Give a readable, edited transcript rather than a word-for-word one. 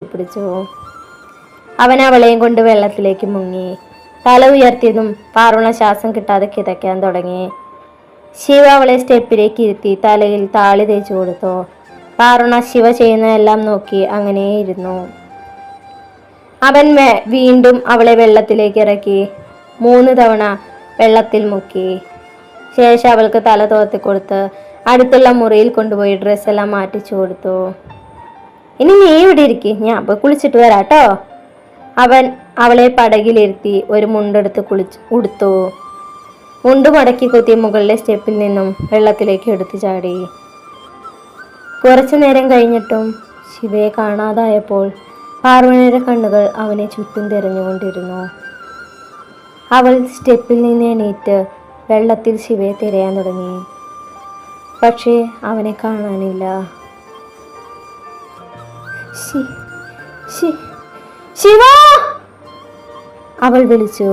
കെട്ടിപ്പിടിച്ചു. അവൻ അവളെയും കൊണ്ട് വെള്ളത്തിലേക്ക് മുങ്ങി. തല ഉയർത്തിയതും പാറുണ ശ്വാസം കിട്ടാതെ കിതയ്ക്കാൻ തുടങ്ങി. ശിവ അവളെ സ്റ്റെപ്പിലേക്ക് ഇരുത്തി തലയിൽ താളി തേച്ചു കൊടുത്തു. പാറുണ ശിവ ചെയ്യുന്നതെല്ലാം നോക്കി അങ്ങനെ ഇരുന്നു. അവൻ വീണ്ടും അവളെ വെള്ളത്തിലേക്ക് ഇറക്കി 3 തവണ വെള്ളത്തിൽ മുക്കി. ശേഷം അവൾക്ക് തല തോർത്തി കൊടുത്ത് അടുത്തുള്ള മുറിയിൽ കൊണ്ടുപോയി ഡ്രസ്സെല്ലാം മാറ്റിച്ചു കൊടുത്തു. ഇനി നീ ഇവിടെ ഇരിക്കും, ഞാൻ പോയി കുളിച്ചിട്ട് വരാട്ടോ. അവൻ അവളെ പടകിലിരുത്തി ഒരു മുണ്ടെടുത്ത് ഉടുത്തു. മുണ്ട് മടക്കി കുത്തി മുകളിലെ സ്റ്റെപ്പിൽ നിന്നും വെള്ളത്തിലേക്ക് എടുത്തു ചാടി. കുറച്ചു നേരം കഴിഞ്ഞിട്ടും ശിവയെ കാണാതായപ്പോൾ പാർവണിയുടെ കണ്ണുകൾ അവനെ ചുറ്റും തിരഞ്ഞുകൊണ്ടിരുന്നു. അവൾ സ്റ്റെപ്പിൽ നിന്ന് എണീറ്റ് വെള്ളത്തിൽ ശിവയെ തിരയാൻ തുടങ്ങി. പക്ഷേ അവനെ കാണാനില്ല. ശിവ, അവൾ വിളിച്ചു.